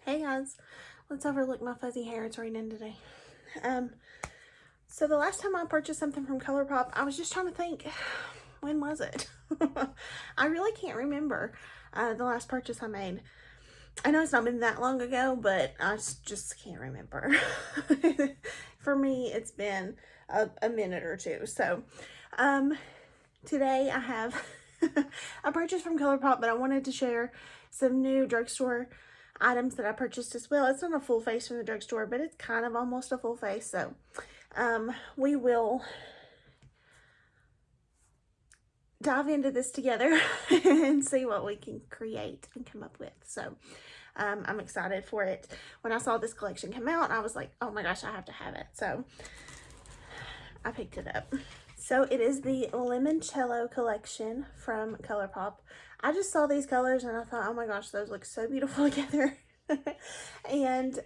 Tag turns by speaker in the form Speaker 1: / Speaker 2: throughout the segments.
Speaker 1: Hey guys, let's overlook my fuzzy hair. It's raining today. So the last time I purchased something from ColourPop, I was just trying to think, when was it? I really can't remember the last purchase I made. I know it's not been that long ago, but I just can't remember. For me, it's been a minute or two. So today I have a purchase from ColourPop, but I wanted to share some new drugstore items that I purchased as well. It's not a full face from the drugstore, but it's kind of almost a full face. So we will dive into this together and see what we can create and come up with. So I'm excited for it. When I saw this collection come out, I was like, oh my gosh, I have to have it. So I picked it up. So it is the Limoncello Collection from ColourPop. I just saw these colors and I thought, oh my gosh, those look so beautiful together. And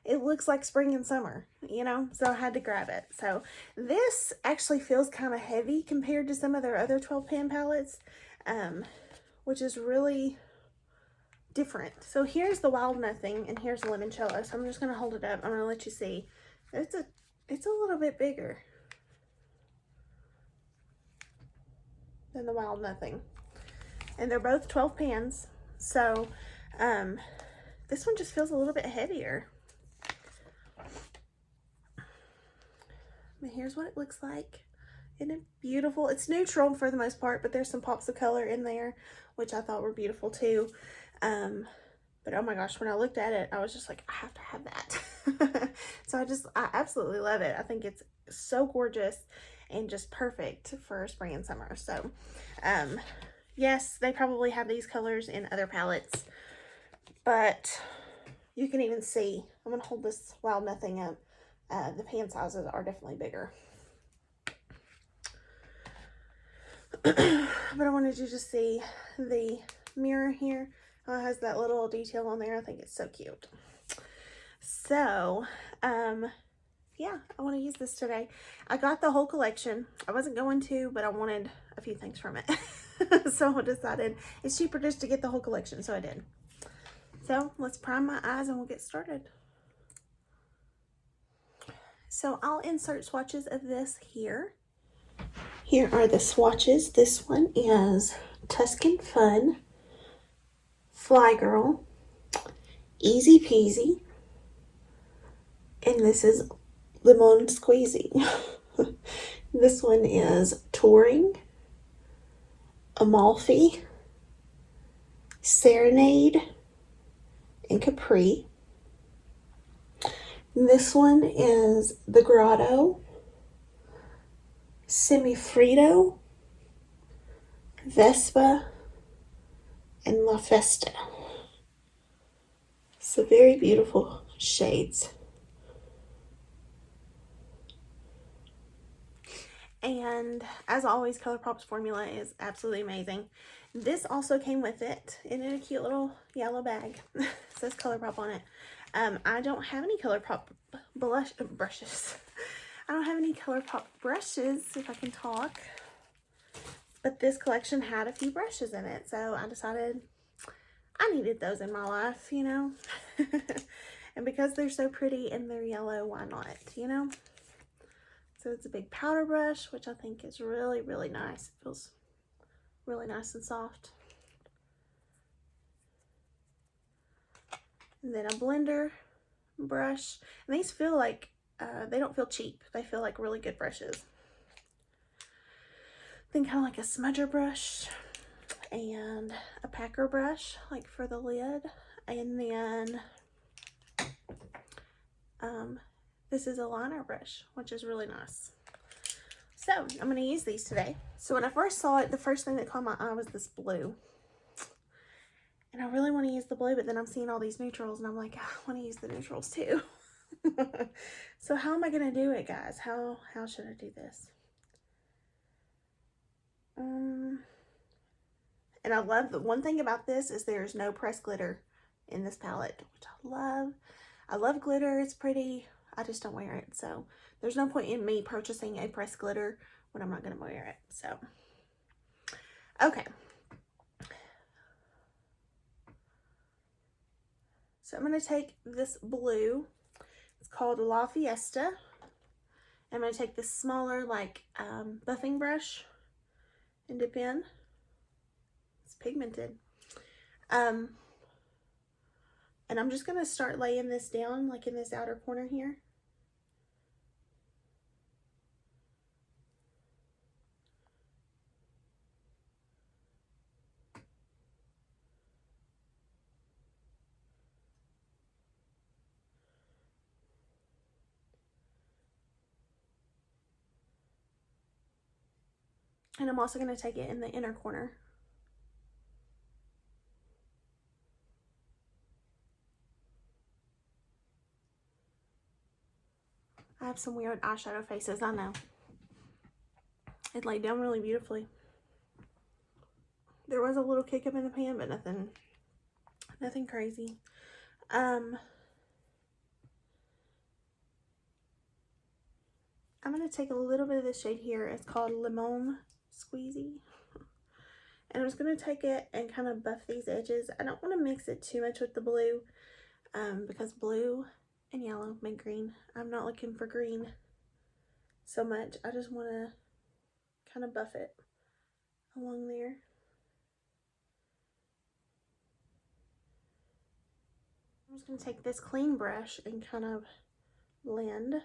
Speaker 1: it looks like spring and summer, you know, so I had to grab it. So this actually feels kind of heavy compared to some of their other 12 pan palettes, which is really different. So here's the Wild Nothing and here's the Limoncello. So I'm just going to hold it up. I'm going to let you see. It's a little bit bigger than the Wild Nothing. And they're both 12 pans. So this one just feels a little bit heavier. But here's what it looks like. Isn't it beautiful? It's neutral for the most part, but there's some pops of color in there, which I thought were beautiful too. But oh my gosh, when I looked at it, I was just like, I have to have that. So I absolutely love it. I think it's so gorgeous and just perfect for spring and summer. So, yes, they probably have these colors in other palettes, but you can even see, I'm going to hold this Wild Nothing up. The pan sizes are definitely bigger. But I wanted you to see the mirror here. It has that little detail on there. I think it's so cute. So, yeah, I want to use this today. I got the whole collection. I wasn't going to, but I wanted a few things from it. So I decided it's cheaper just to get the whole collection, so I did. So let's prime my eyes and we'll get started. So I'll insert swatches of this here. Here are the swatches. This one is Tuscan Fun, Fly Girl, Easy Peasy, and this is Lemon Squeezy. This one is Touring, Amalfi, Serenade, and Capri. This one is The Grotto, Semifreddo, Vespa, and La Festa. So very beautiful shades. And as always, ColourPop's formula is absolutely amazing. This also came with it in a cute little yellow bag. It says ColourPop on it. I don't have any ColourPop brushes. I don't have any ColourPop brushes, if I can talk. But this collection had a few brushes in it, so I decided I needed those in my life, you know. And because they're so pretty and they're yellow, why not, you know? So it's a big powder brush, which I think is really, really nice. It feels really nice and soft. And then a blender brush. And these feel like, they don't feel cheap. They feel like really good brushes. Then kind of like a smudger brush and a packer brush, like for the lid. And then this is a liner brush, which is really nice. So I'm going to use these today. So when I first saw it, the first thing that caught my eye was this blue. And I really want to use the blue, but then I'm seeing all these neutrals and I'm like, I want to use the neutrals too. So how am I going to do it, guys? How should I do this? And I love, the one thing about this is there's no pressed glitter in this palette, which I love. I love glitter. It's pretty. I just don't wear it. So there's no point in me purchasing a pressed glitter when I'm not going to wear it. So, okay. So I'm going to take this blue. It's called La Fiesta. I'm going to take this smaller, like, buffing brush and dip in. It's pigmented. And I'm just going to start laying this down, like in this outer corner here. And I'm also going to take it in the inner corner. I have some weird eyeshadow faces, I know. It laid down really beautifully. There was a little kick up in the pan, but nothing crazy. I'm going to take a little bit of this shade here. It's called Limon Squeezy. And I'm just going to take it and kind of buff these edges. I don't want to mix it too much with the blue because blue and yellow make green. I'm not looking for green so much. I just want to kind of buff it along there. I'm just going to take this clean brush and kind of blend.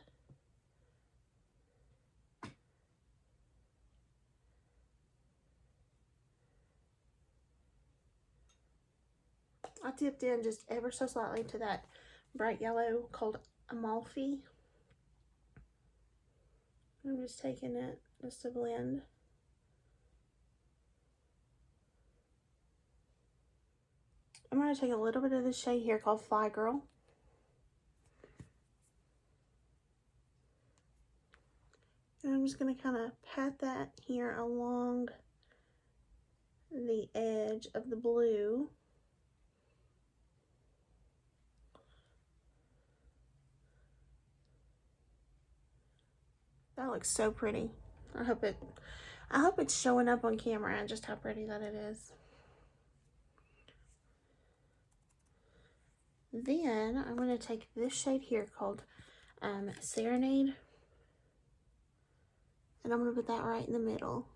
Speaker 1: I dipped in just ever so slightly to that bright yellow called Amalfi. I'm just taking it just to blend. I'm going to take a little bit of this shade here called Fly Girl. And I'm just going to kind of pat that here along the edge of the blue. That looks so pretty. I hope it's showing up on camera just how pretty that it is. Then I'm going to take this shade here called Serenade. And I'm going to put that right in the middle.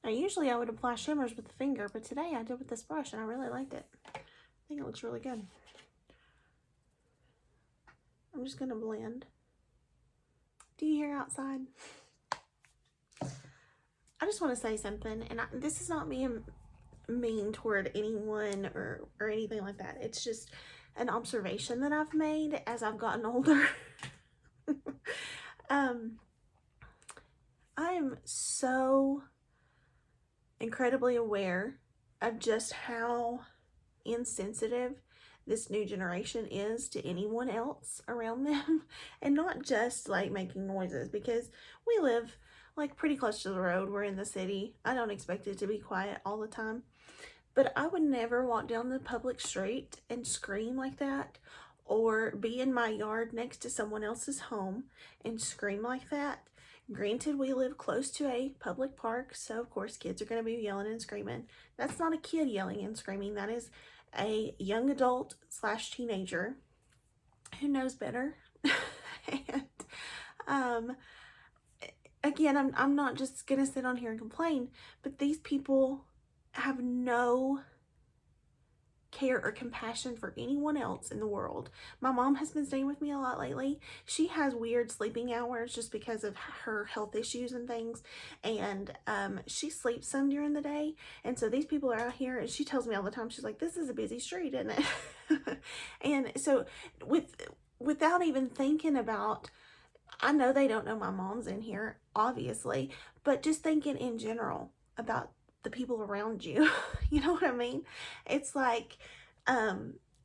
Speaker 1: Now usually I would apply shimmers with the finger, but today I did with this brush and I really liked it. I think it looks really good. I'm just going to blend. Do you hear outside? I just want to say something, and this is not being mean toward anyone or anything like that. It's just an observation that I've made as I've gotten older. I'm so incredibly aware of just how insensitive this new generation is to anyone else around them, and not just like making noises, because we live like pretty close to the road. We're in the city. I don't expect it to be quiet all the time, but I would never walk down the public street and scream like that, or be in my yard next to someone else's home and scream like that. Granted, we live close to a public park, so of course kids are going to be yelling and screaming. That's not a kid yelling and screaming. That is a young adult / teenager who knows better. And again, I'm not just gonna sit on here and complain, but these people have no care or compassion for anyone else in the world. My mom has been staying with me a lot lately. She has weird sleeping hours just because of her health issues and things, and she sleeps some during the day, and so these people are out here, and she tells me all the time, she's like, this is a busy street, isn't it? And so without even thinking about, I know they don't know my mom's in here, obviously, but just thinking in general about the people around you, you know what I mean? It's like, I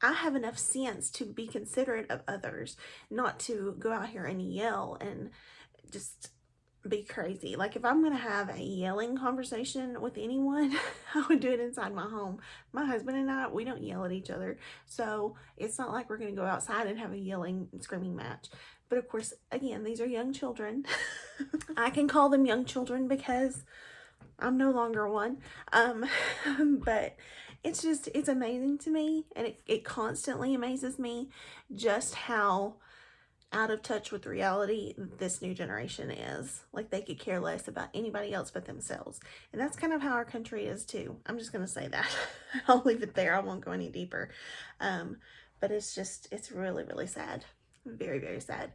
Speaker 1: have enough sense to be considerate of others, not to go out here and yell and just be crazy. Like, if I'm going to have a yelling conversation with anyone, I would do it inside my home. My husband and I, we don't yell at each other, so it's not like we're going to go outside and have a yelling and screaming match. But of course, again, these are young children. I can call them young children because I'm no longer one. But it's just, it's amazing to me, and it constantly amazes me just how out of touch with reality this new generation is. Like, they could care less about anybody else but themselves. And that's kind of how our country is too. I'm just going to say that. I'll leave it there. I won't go any deeper. But it's just, it's really, really sad. Very, very sad.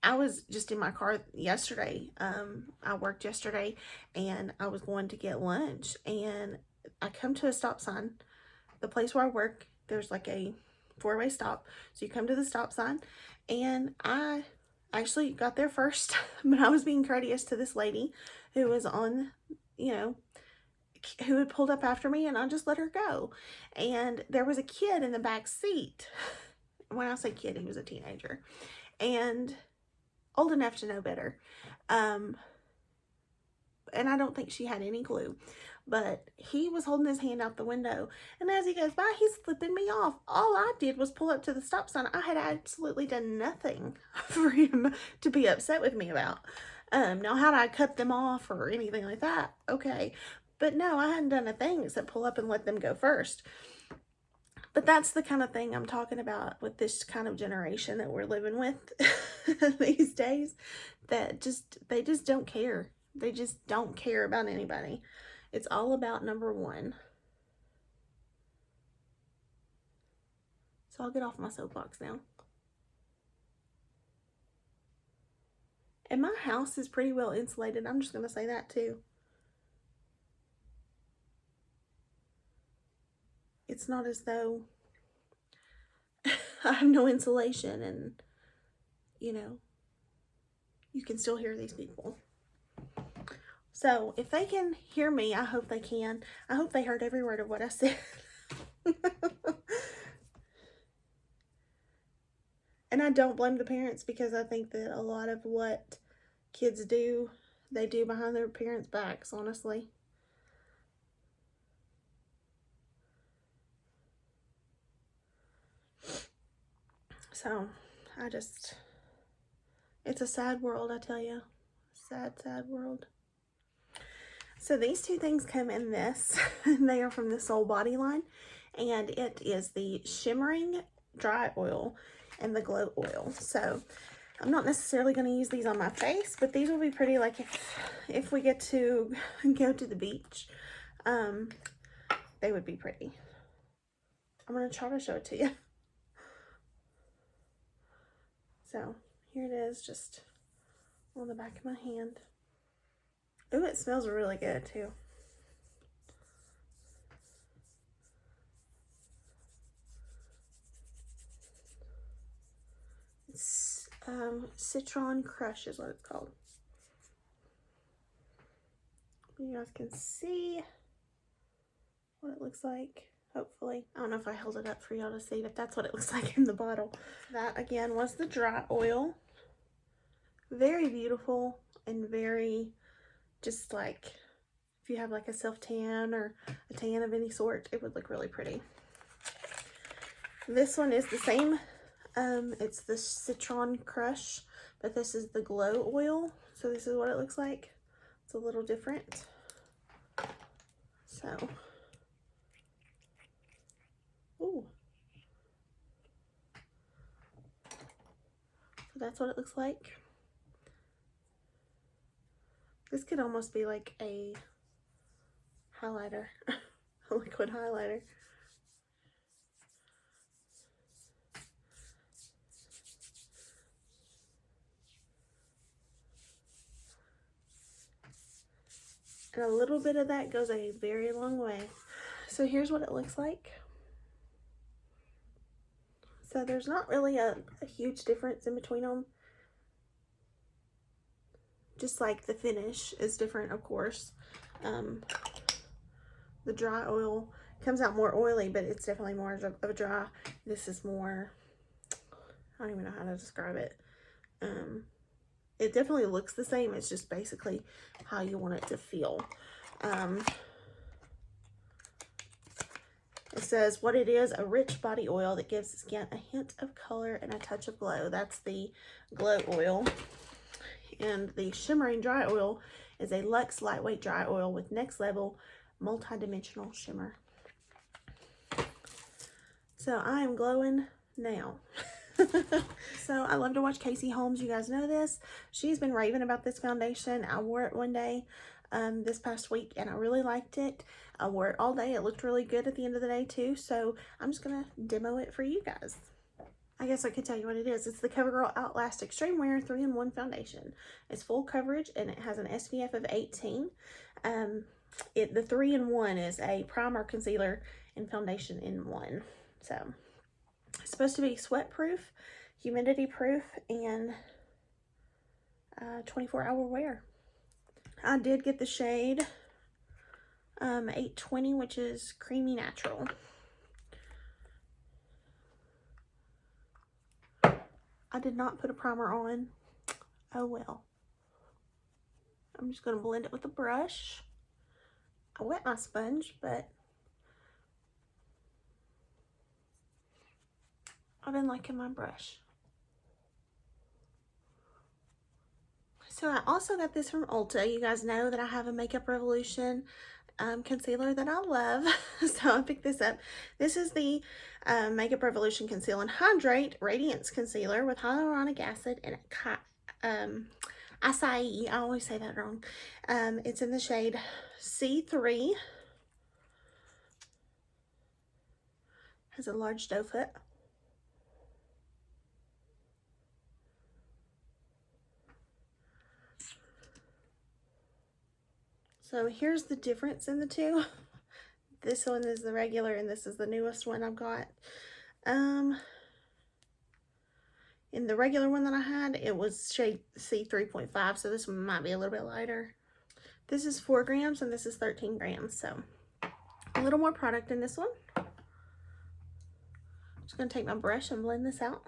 Speaker 1: I was just in my car yesterday. I worked yesterday and I was going to get lunch, and I come to a stop sign. The place where I work, there's like a four-way stop. So you come to the stop sign, and I actually got there first, but I was being courteous to this lady who was on, you know, who had pulled up after me, and I just let her go. And there was a kid in the back seat. When I say kid, he was a teenager and old enough to know better. And I don't think she had any clue, but he was holding his hand out the window, and as he goes by, he's flipping me off. All I did was pull up to the stop sign. I had absolutely done nothing for him to be upset with me about. Now, had I cut them off or anything like that? Okay. But no, I hadn't done a thing except pull up and let them go first. But that's the kind of thing I'm talking about with this kind of generation that we're living with these days, that they just don't care. They just don't care about anybody. It's all about number one. So I'll get off my soapbox now. And my house is pretty well insulated. I'm just going to say that too. It's not as though I have no insulation and, you know, you can still hear these people. So if they can hear me, I hope they can. I hope they heard every word of what I said. And I don't blame the parents, because I think that a lot of what kids do, they do behind their parents' backs, honestly. So, it's a sad world, I tell you. Sad, sad world. So these two things come in this. They are from the Soul Body line, and it is the Shimmering Dry Oil and the Glow Oil. So I'm not necessarily going to use these on my face, but these will be pretty, like, if we get to go to the beach, they would be pretty. I'm going to try to show it to you. So here it is, just on the back of my hand. Ooh, it smells really good too. It's Citron Crush is what it's called. You guys can see what it looks like, hopefully. I don't know if I held it up for y'all to see, but that's what it looks like in the bottle. That again was the dry oil. Very beautiful and very, just like, if you have like a self tan or a tan of any sort, it would look really pretty. This one is the same. It's the Citron Crush, but this is the Glow Oil. So this is what it looks like. It's a little different. So, ooh. So that's what it looks like. This could almost be like a highlighter, a liquid highlighter. And a little bit of that goes a very long way. So here's what it looks like. So there's not really a huge difference in between them. Just like the finish is different, of course. The dry oil comes out more oily, but it's definitely more of a dry. This is more, I don't even know how to describe it. It definitely looks the same. It's just basically how you want it to feel. It says what it is: a rich body oil that gives skin a hint of color and a touch of glow. That's the glow oil. And the shimmering dry oil is a luxe lightweight dry oil with next level multi-dimensional shimmer. So I am glowing now. So I love to watch Casey Holmes. You guys know this. She's been raving about this foundation. I wore it one day this past week and I really liked it. I wore it all day. It looked really good at the end of the day too. So I'm just going to demo it for you guys. I guess I could tell you what it is. It's the Covergirl Outlast Extreme Wear 3-in-1 foundation. It's full coverage and it has an SPF of 18. The 3-in-1 is a primer, concealer, and foundation in one. So it's supposed to be sweat proof, humidity proof, and 24-hour wear. I did get the shade 820, which is creamy natural. I did not put a primer on. Oh well. I'm just going to blend it with a brush. I wet my sponge, but I've been liking my brush. So I also got this from Ulta. You guys know that I have a Makeup Revolution concealer that I love. So I picked this up. This is the Makeup Revolution Conceal and Hydrate Radiance Concealer with hyaluronic acid and acai. I always say that wrong. It's in the shade C3. Has a large doe foot. So here's the difference in the two. This one is the regular and this is the newest one I've got. In the regular one that I had, it was shade C3.5, so this one might be a little bit lighter. This is 4 grams and this is 13 grams, so a little more product in this one. I'm just going to take my brush and blend this out.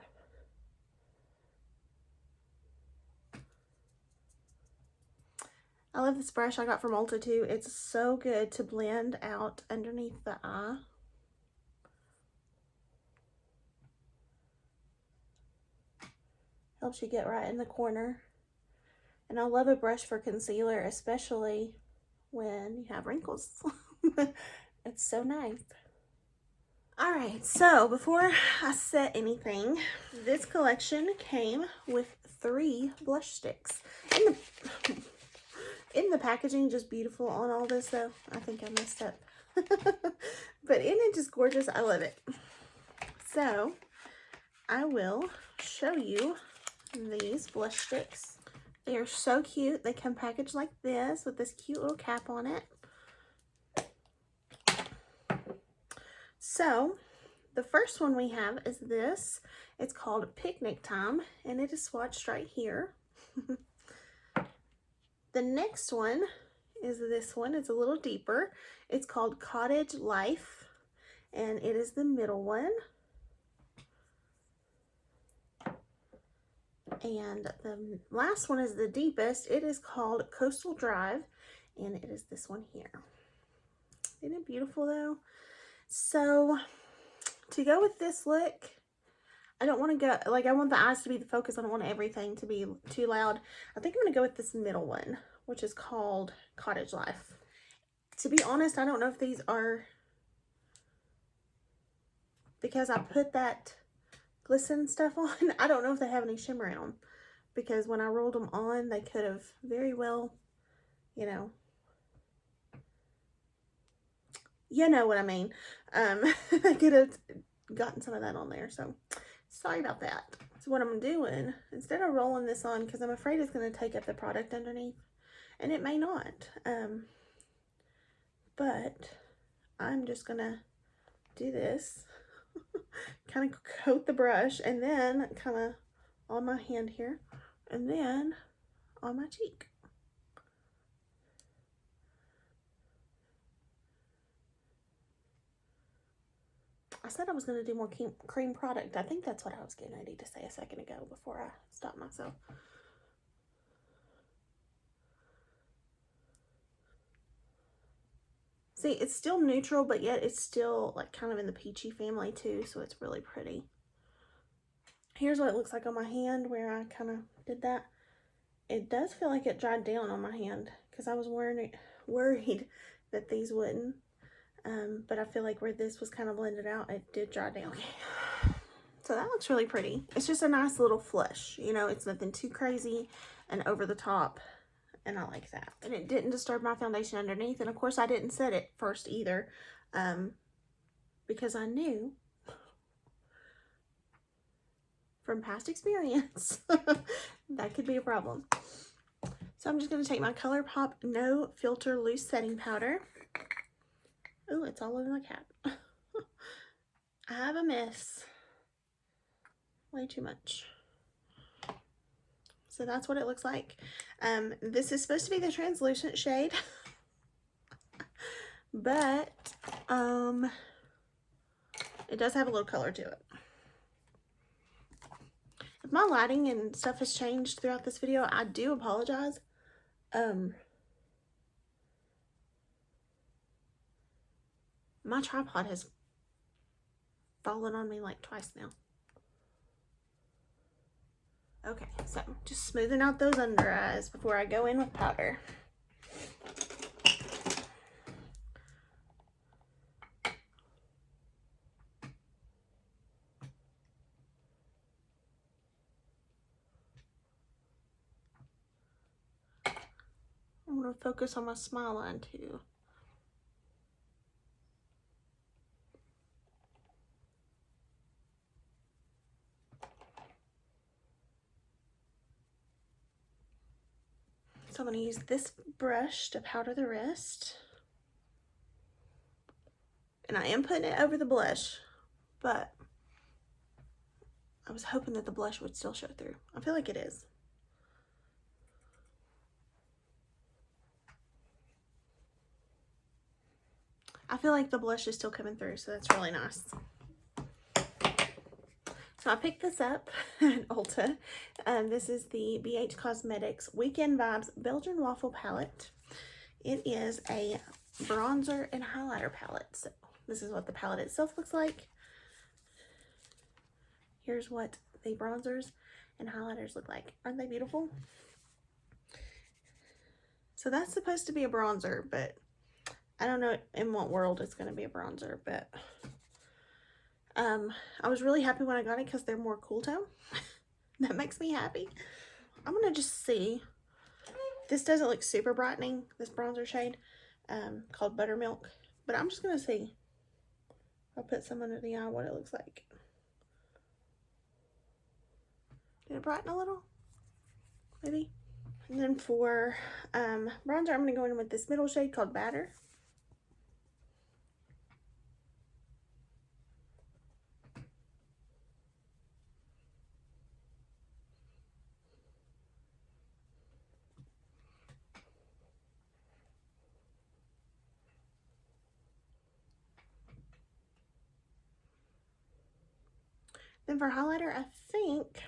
Speaker 1: I love this brush I got from Ulta too. It's so good to blend out underneath the eye. Helps you get right in the corner. And I love a brush for concealer, especially when you have wrinkles. It's so nice. Alright, so before I set anything, this collection came with 3 blush sticks. In the packaging, just beautiful on all this though. I think I messed up. But isn't it just gorgeous? I love it. So, I will show you these blush sticks. They are so cute. They come packaged like this with this cute little cap on it. So, the first one we have is this. It's called Picnic Time, and it is swatched right here. The next one is this one. It's a little deeper. It's called Cottage Life, and it is the middle one. And the last one is the deepest. It is called Coastal Drive, and it is this one here. Isn't it beautiful though? So to go with this look, I don't want to go, like I want the eyes to be the focus. I don't want everything to be too loud. I think I'm going to go with this middle one, which is called Cottage Life. To be honest, I don't know if these are, because I put that Glisten stuff on, I don't know if they have any shimmer in them. Because when I rolled them on, they could have very well, you know what I mean. I could have gotten some of that on there, so sorry about that. So what I'm doing, instead of rolling this on, because I'm afraid it's going to take up the product underneath, and it may not, but I'm just going to do this, kind of coat the brush, and then kind of on my hand here, and then on my cheek. I said I was going to do more cream product. I think that's what I was getting ready to say a second ago before I stopped myself. See, it's still neutral, but yet it's still like kind of in the peachy family too, so it's really pretty. Here's what it looks like on my hand where I kind of did that. It does feel like it dried down on my hand because I was worried that these wouldn't. But I feel like where this was kind of blended out, it did dry down. So that looks really pretty. It's just a nice little flush. You know, it's nothing too crazy and over the top. And I like that. And it didn't disturb my foundation underneath. And of course I didn't set it first either. Because I knew from past experience that could be a problem. So I'm just going to take my ColourPop No Filter Loose Setting Powder. Oh, it's all over my cap. I have a mess. Way too much. So that's what it looks like. This is supposed to be the translucent shade. But it does have a little color to it. If my lighting and stuff has changed throughout this video, I do apologize. My tripod has fallen on me like twice now. Okay, so just smoothing out those under eyes before I go in with powder. I'm going to focus on my smile line too. So I'm going to use this brush to powder the rest. And I am putting it over the blush, but I was hoping that the blush would still show through. I feel like it is. I feel like the blush is still coming through, so that's really nice. So I picked this up at Ulta. This is the BH Cosmetics Weekend Vibes Belgian Waffle Palette. It is a bronzer and highlighter palette. So this is what the palette itself looks like. Here's what the bronzers and highlighters look like. Aren't they beautiful? So that's supposed to be a bronzer, but I don't know in what world it's going to be a bronzer, but I was really happy when I got it because they're more cool tone. That makes me happy. I'm going to just see. This doesn't look super brightening, this bronzer shade called Buttermilk, but I'm just going to see. I'll put some under the eye what it looks like. Did it brighten a little? Maybe. And then for bronzer, I'm going to go in with this middle shade called Batter. Then for highlighter, I think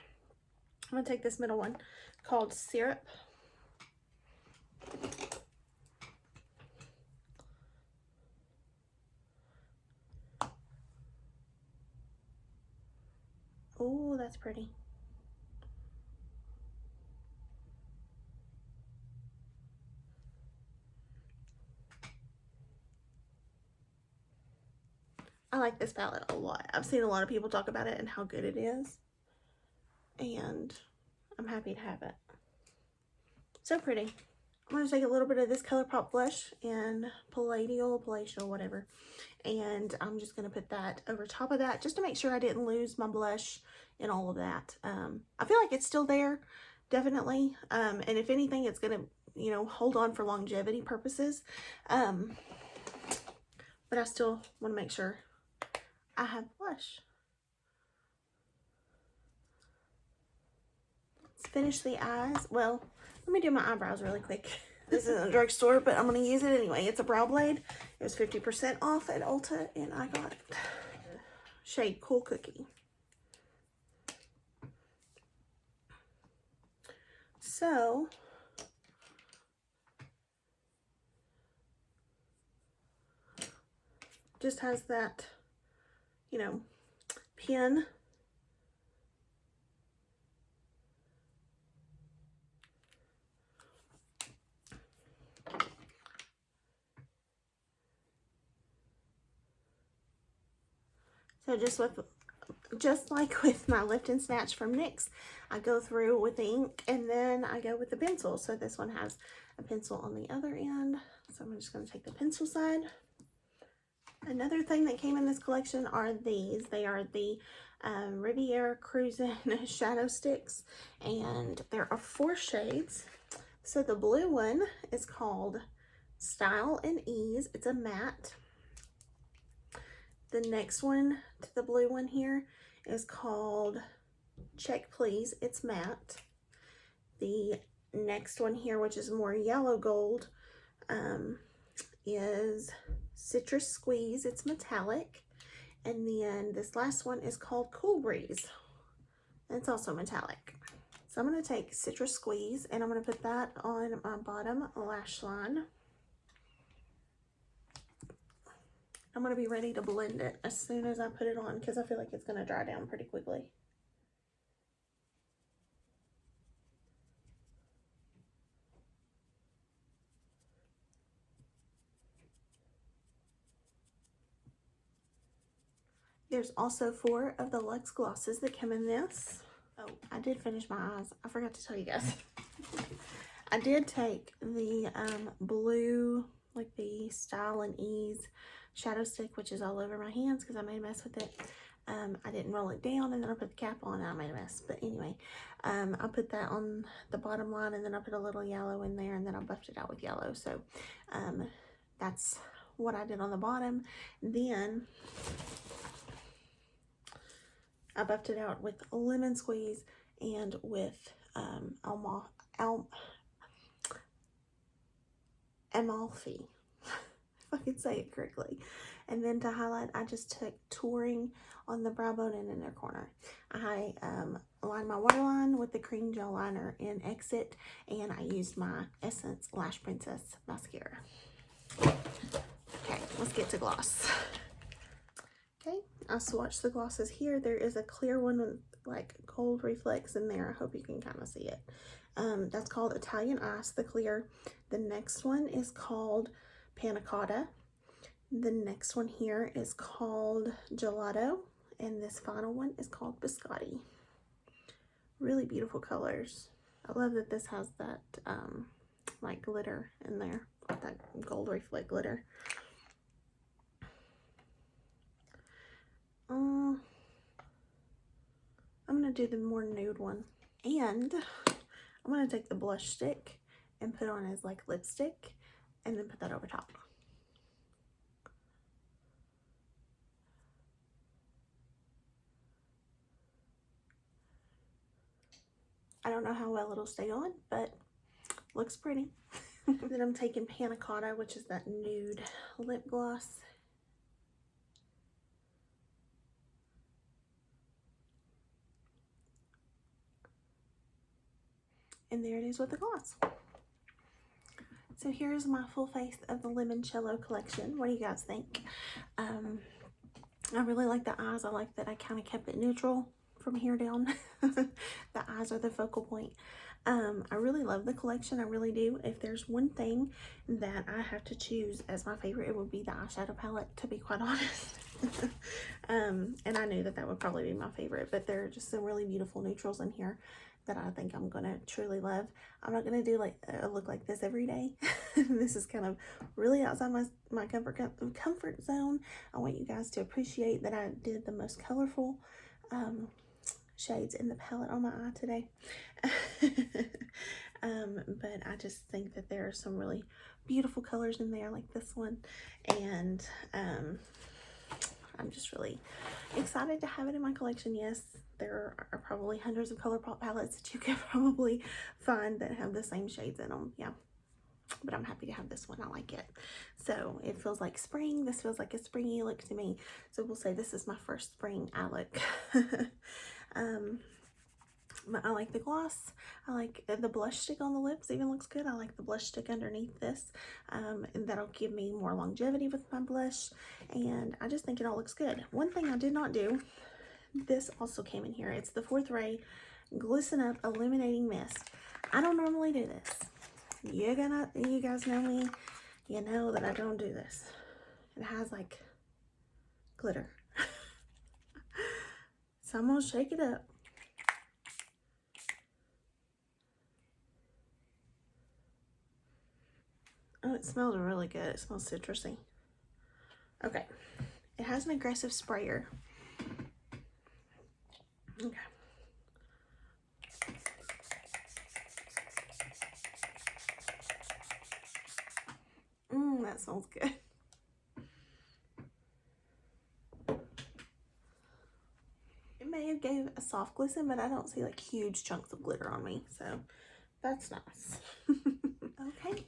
Speaker 1: I'm going to take this middle one called Syrup. Oh, that's pretty. I like this palette a lot. I've seen a lot of people talk about it and how good it is. And I'm happy to have it. So pretty. I'm going to take a little bit of this ColourPop blush in Palatial, whatever. And I'm just going to put that over top of that just to make sure I didn't lose my blush and all of that. I feel like it's still there, definitely. And if anything, it's going to, you know, hold on for longevity purposes. But I still want to make sure I have blush. Let's finish the eyes. Well, let me do my eyebrows really quick. This isn't a drugstore, but I'm going to use it anyway. It's a brow blade. It was 50% off at Ulta, and I got it. Shade Cool Cookie. So, just has that, you know, pin. So just like with my Lift and Snatch from NYX, I go through with the ink and then I go with the pencil. So this one has a pencil on the other end. So I'm just going to take the pencil side. Another thing that came in this collection are these. They are the Riviera Cruising Shadow Sticks, and there are 4 shades. So the blue one is called Style and Ease. It's a matte. The next one to the blue one here is called Check Please. It's matte. The next one here, which is more yellow gold, is Citrus Squeeze. It's metallic. And then this last one is called Cool Breeze. And it's also metallic. So I'm going to take Citrus Squeeze and I'm going to put that on my bottom lash line. I'm going to be ready to blend it as soon as I put it on because I feel like it's going to dry down pretty quickly. There's also 4 of the Luxe glosses that come in this. Oh, I did finish my eyes. I forgot to tell you guys. I did take the blue, like the Style and Ease shadow stick, which is all over my hands because I made a mess with it. I didn't roll it down and then I put the cap on and I made a mess. But anyway, I put that on the bottom line and then I put a little yellow in there and then I buffed it out with yellow. So that's what I did on the bottom. Then I buffed it out with Lemon Squeeze and with Amalfi, if I can say it correctly. And then to highlight, I just took Touring on the brow bone and inner corner. I lined my waterline with the cream gel liner in Exit, and I used my Essence Lash Princess mascara. Okay, let's get to gloss. Okay, I swatched the glosses here. There is a clear one with like gold reflex in there. I hope you can kind of see it. That's called Italian Ice, the clear. The next one is called Panna Cotta. The next one here is called Gelato. And this final one is called Biscotti. Really beautiful colors. I love that this has that like glitter in there. That gold reflect glitter. I'm going to do the more nude one. And I'm going to take the blush stick and put on as like lipstick and then put that over top. I don't know how well it'll stay on, but looks pretty. Then I'm taking Panna Cotta, which is that nude lip gloss. And there it is with the gloss. So here's my full face of the Limoncello Collection. What do you guys think? I really like the eyes. I like that I kind of kept it neutral from here down. The eyes are the focal point. I really love the collection. I really do. If there's one thing that I have to choose as my favorite, it would be the eyeshadow palette, to be quite honest. And I knew that that would probably be my favorite, but there are just some really beautiful neutrals in here that I think I'm gonna truly love. I'm not gonna do like a look like this every day. This is kind of really outside my comfort zone. I want you guys to appreciate that I did the most colorful shades in the palette on my eye today. But I just think that there are some really beautiful colors in there, like this one, and I'm just really excited to have it in my collection. Yes, there are probably hundreds of ColourPop palettes that you can probably find that have the same shades in them. Yeah, but I'm happy to have this one. I like it. So it feels like spring. This feels like a springy look to me. So we'll say this is my first spring eye look. But I like the gloss. I like the blush stick on the lips, even looks good. I like the blush stick underneath this. And that'll give me more longevity with my blush. And I just think it all looks good. One thing I did not do, this also came in here. It's the Fourth Ray Glisten Up Illuminating Mist. I don't normally do this. You guys know me. You know that I don't do this. It has like glitter. So I'm gonna shake it up. Oh, it smells really good. It smells citrusy. Okay. It has an aggressive sprayer. Okay. That smells good. It may have gave a soft glisten, but I don't see like huge chunks of glitter on me, so that's nice. Okay.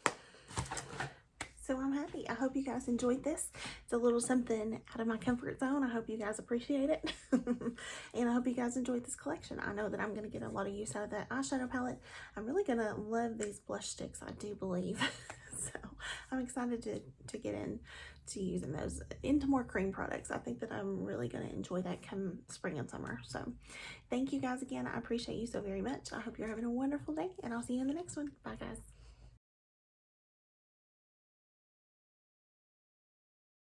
Speaker 1: So I'm happy. I hope you guys enjoyed this. It's a little something out of my comfort zone. I hope you guys appreciate it. And I hope you guys enjoyed this collection. I know that I'm going to get a lot of use out of that eyeshadow palette. I'm really going to love these blush sticks, I do believe. So I'm excited to get into using those into more cream products. I think that I'm really going to enjoy that come spring and summer. So thank you guys again. I appreciate you so very much. I hope you're having a wonderful day, and I'll see you in the next one. Bye, guys.